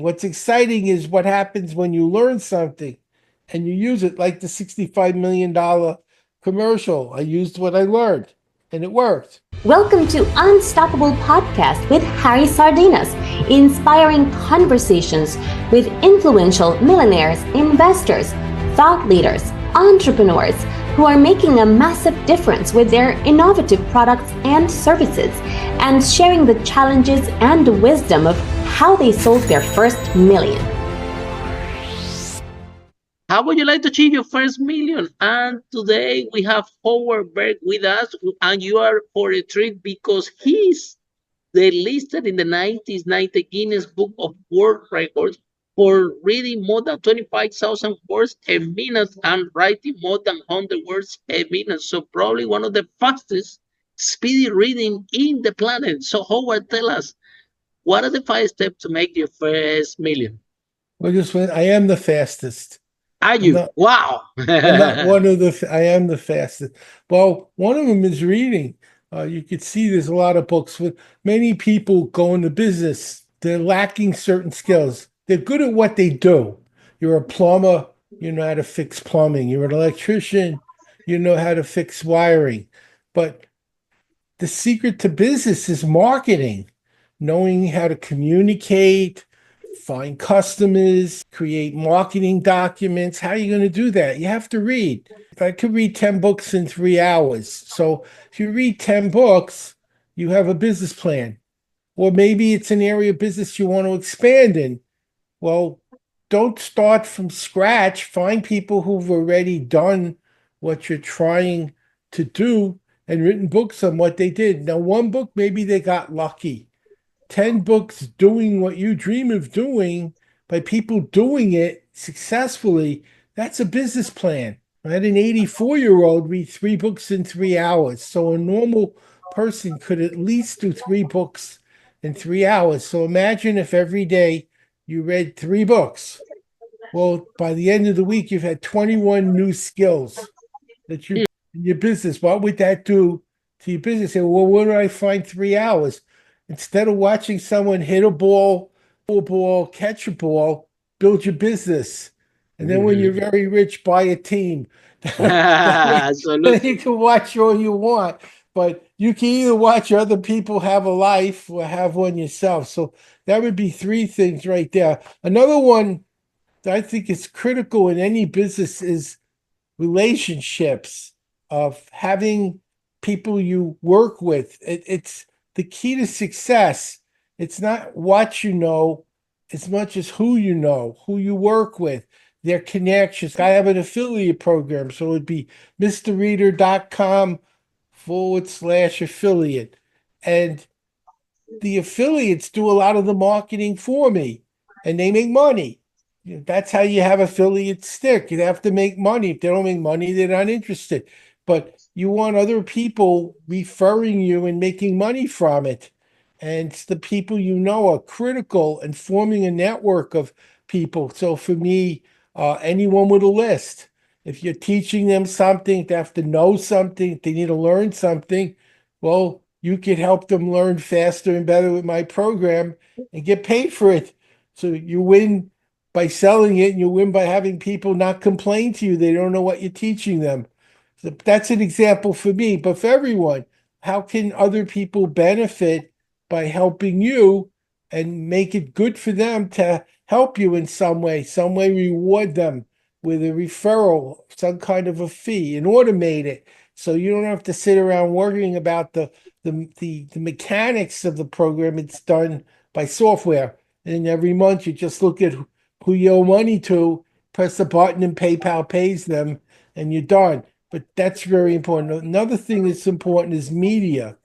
What's exciting is what happens when you learn something and you use it, like the $65 million commercial. I used what I learned and it worked. Welcome to Unstoppable Podcast with Harry Sardinas, inspiring conversations with influential millionaires, investors, thought leaders, entrepreneurs who are making a massive difference with their innovative products and services, and sharing the challenges and wisdom of how they sold their first million. How would you like to achieve your first million? And today we have Howard Berg with us, and you are for a treat because he's the listed in the 1990 Guinness Book of World Records for reading more than 25,000 words a minute and writing more than 100 words a minute. So probably one of the fastest speedy reading in the planet. So Howard, tell us, what are the 5 steps to make your first million? Well, I am the fastest. Are I'm you? not, Wow. I'm not one of the, I am the fastest. Well, one of them is reading. You could see there's a lot of books with many people go into business. They're lacking certain skills. They're good at what they do. You're a plumber, you know how to fix plumbing. You're an electrician, you know how to fix wiring. But the secret to business is marketing, knowing how to communicate, find customers, create marketing documents. How are you going to do that? You have to read. I could read 10 books in 3 hours. So if you read 10 books, you have a business plan. Or maybe it's an area of business you want to expand in. Well, don't start from scratch. Find people who've already done what you're trying to do and written books on what they did. Now, one book, maybe they got lucky. 10 books doing what you dream of doing by people doing it successfully, that's a business plan. I had an 84-year-old read 3 books in 3 hours. So a normal person could at least do 3 books in 3 hours. So imagine if every day you read 3 books. Well, by the end of the week, you've had 21 new skills that you in your business. What would that do to your business? Say, well, where do I find 3 hours? Instead of watching someone hit a ball, catch a ball, build your business. And then when you're very rich, buy a team. Then you Absolutely. can watch all you want. But you can either watch other people have a life or have one yourself. So that would be 3 things right there. Another one that I think is critical in any business is relationships, of having people you work with. It's the key to success. It's not what you know as much as who you know, who you work with, their connections. I have an affiliate program, so it'd be mrreader.com/affiliate. And the affiliates do a lot of the marketing for me and they make money. That's how you have affiliates stick. You have to make money. If they don't make money, they're not interested. But you want other people referring you and making money from it. And it's the people you know are critical in forming a network of people. So for me, anyone with a list, if you're teaching them something, they have to know something, they need to learn something. Well, you could help them learn faster and better with my program and get paid for it. So you win by selling it, and you win by having people not complain to you. They don't know what you're teaching them. So that's an example for me. But for everyone, how can other people benefit by helping you and make it good for them to help you in some way reward them with a referral, some kind of a fee, and automate it so you don't have to sit around worrying about the mechanics of the program. It's done by software. And every month you just look at who you owe money to, press the button, and PayPal pays them, and you're done. But that's very important. Another thing that's important is media.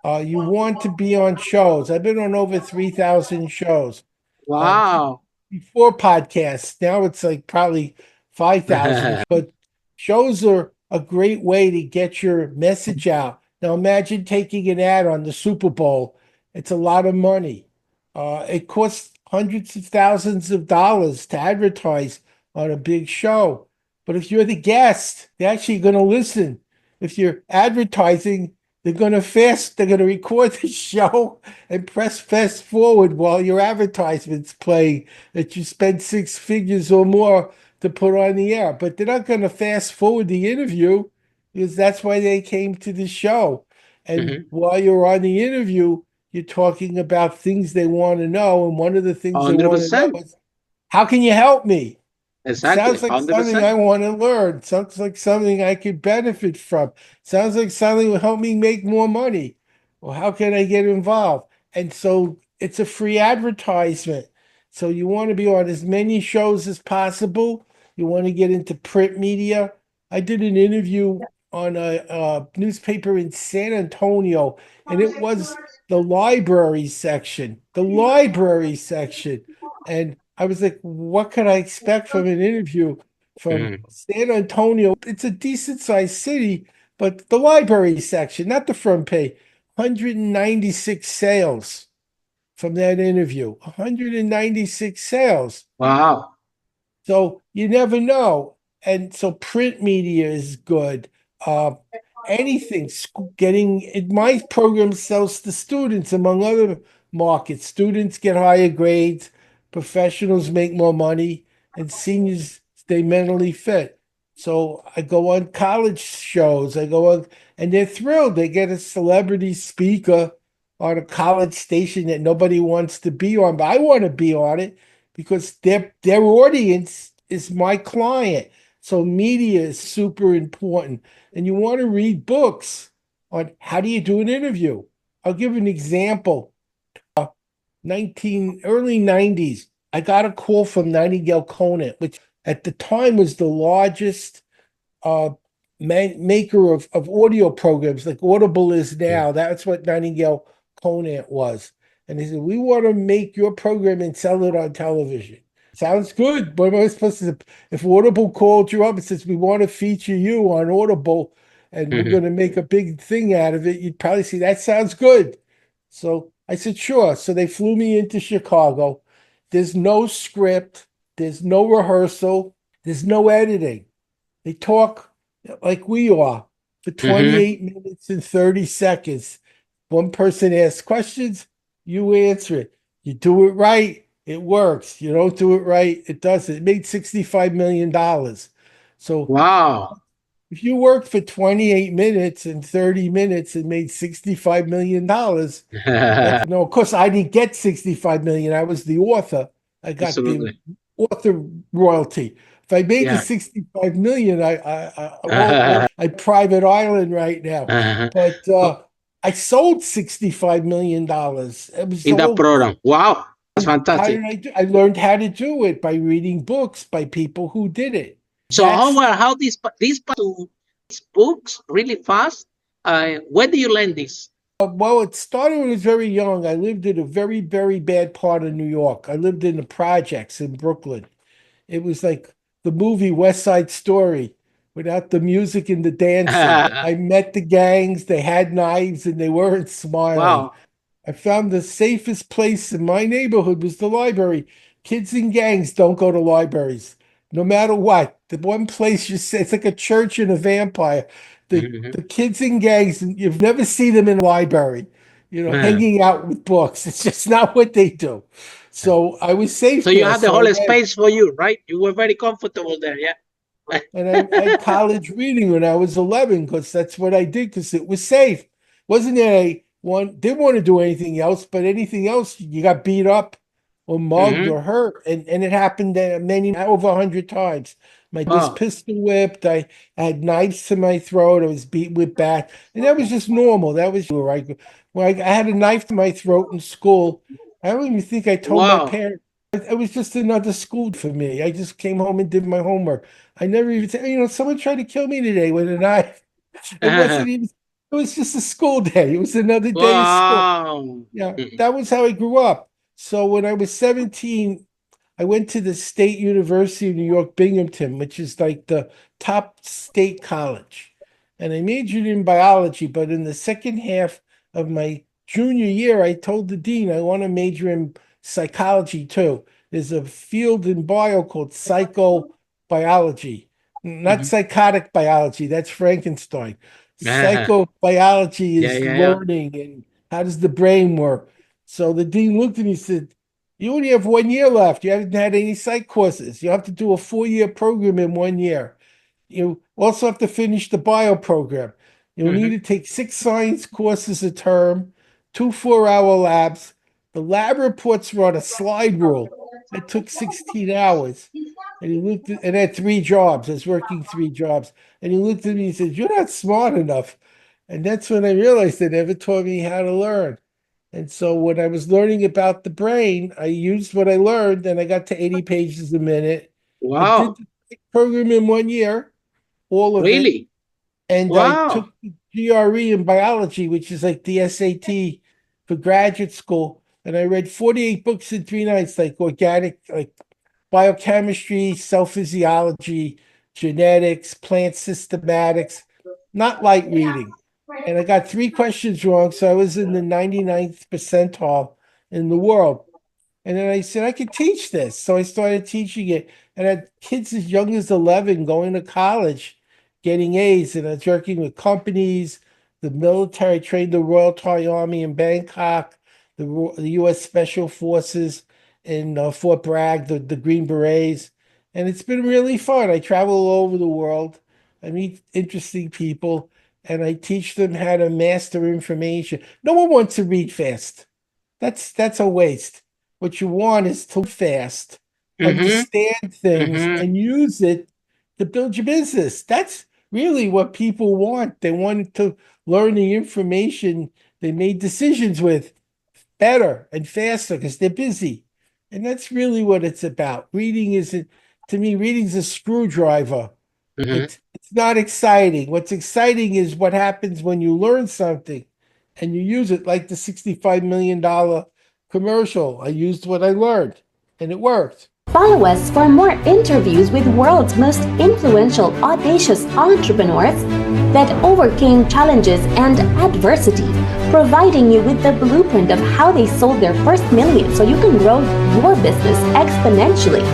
You want to be on shows. I've been on over 3,000 shows. Wow. Before podcasts, now it's like probably 5,000. But shows are a great way to get your message out. Now imagine taking an ad on the Super Bowl. It's a lot of money. It costs hundreds of thousands of dollars to advertise on a big show. But if you're the guest, they're actually going to listen. If you're advertising, they're gonna record the show and press fast forward while your advertisement's playing that you spend six figures or more to put on the air. But they're not gonna fast forward the interview because that's why they came to the show. And Mhm. while you're on the interview, you're talking about things they want to know. And one of the things they want to know 100%. is, how can you help me? Exactly. Sounds like something I 100%. want to learn. Sounds like something I could benefit from. Sounds like something will help me make more money. Well, how can I get involved? And so it's a free advertisement. So you want to be on as many shows as possible. You want to get into print media. I did an interview on a newspaper in San Antonio, and it was the library section. The library section. And I was like, what could I expect from an interview from Mhm. San Antonio? It's a decent sized city, but the library section, not the front page, 196 sales from that interview. 196 sales. Wow. So you never know. And so print media is good. Uh, anything getting my program sells to students, among other markets. Students get higher grades, professionals make more money, and seniors stay mentally fit. So I go on college shows. I go on, and they're thrilled. They get a celebrity speaker on a college station that nobody wants to be on, but I want to be on it because their audience is my client. So media is super important. And you want to read books on how do you do an interview. I'll give an example. 19 early 90s, I got a call from Nightingale Conant, which at the time was the largest uh, maker of audio programs like Audible is now. That's what Nightingale Conant was. And he said, we want to make your program and sell it on television. Sounds good. What am I supposed to? If Audible called you up and says, we want to feature you on Audible and we're Mhm. going to make a big thing out of it, you'd probably say, that sounds good. So I said, sure. So they flew me into Chicago. There's no script, there's no rehearsal, there's no editing. They talk like we are for Mhm. 28 minutes and 30 seconds. One person asks questions, you answer it. You do it right, it works. You don't do it right, it doesn't. It made $65 million. So Wow. if you worked for 28 minutes and 30 minutes and made $65 million, that's no, of course, I didn't get 65 million. I was the author. I got the Absolutely. author royalty. If I made the Yeah. 65 million, I private island right now. But I sold $65 million. It was In that all, program. Wow. That's how fantastic. did I do? I learned how to do it by reading books by people who did it. So That's how this to these books really fast? When do you learn this? well, it started when I was very young. I lived in a very, very bad part of New York. I lived in the projects in Brooklyn. It was like the movie West Side Story without the music and the dancing. I met the gangs, they had knives, and they weren't smiling. Wow. I found the safest place in my neighborhood was the library. Kids and gangs don't go to libraries, no matter what. The one place you say it's like a church and a vampire. The Mhm. kids and gangs, you've never seen them in a library, hanging out with books. It's just not what they do. So I was safe So you there. had the So I whole read. space for you, right? You were very comfortable there, yeah. And I had college reading when I was 11 because that's what I did because it was safe. Wasn't that didn't want to do anything else, but anything else, you got beat up or mugged Hmm. or hurt. And it happened many, over 100 times. My was Wow. pistol whipped. I had knives to my throat. I was beat with bats. And that was just normal. That was where I had a knife to my throat in school. I don't even think I told my Wow. parents. It was just another school for me. I just came home and did my homework. I never even said, someone tried to kill me today with a knife. It wasn't even, it was just a school day. It was another day of school. Wow. Yeah, that was how I grew up. So when I was 17, I went to the State University of New York, Binghamton, which is like the top state college. And I majored in biology, but in the second half of my junior year, I told the dean I want to major in psychology too. There's a field in bio called psychobiology, not Mhm. psychotic biology. That's Frankenstein. Psychobiology Yeah, is yeah, yeah. learning and how does the brain work. So the dean looked at me and said, you only have 1 year left. You haven't had any psych courses. You have to do a 4-year program in 1 year. You also have to finish the bio program. You'll need Mhm. to take 6 science courses a term, 2 4-hour labs. The lab reports were on a slide rule. It took 16 hours. And he looked at, and I had 3 jobs. I was working 3 jobs. And he looked at me and said, you're not smart enough. And that's when I realized they never taught me how to learn. And so when I was learning about the brain, I used what I learned and I got to 80 pages a minute. I did Wow. the program in 1 year, all of it. Really? And I took Wow. the GRE in biology, which is like the SAT for graduate school. And I read 48 books in 3 nights, like organic, like biochemistry, cell physiology, genetics, plant systematics, not light reading. And I got 3 questions wrong, so I was in the 99th percentile in the world. And then I said, I could teach this. So I started teaching it. And I had kids as young as 11 going to college, getting A's. And I was working with companies, the military, trained the Royal Thai Army in Bangkok, the U.S. Special Forces in Fort Bragg, the Green Berets. And it's been really fun. I travel all over the world. I meet interesting people and I teach them how to master information. No one wants to read fast. That's a waste. What you want is to fast, Mm-hmm. understand things, Mm-hmm. and use it to build your business. That's really what people want. They want to learn the information they made decisions with better and faster because they're busy. And that's really what it's about. Reading isn't, to me, reading's a screwdriver. Mm-hmm. It's not exciting. What's exciting is what happens when you learn something and you use it, like the $65 million commercial. I used what I learned and it worked. Follow us for more interviews with world's most influential, audacious entrepreneurs that overcame challenges and adversity, providing you with the blueprint of how they sold their first million so you can grow your business exponentially.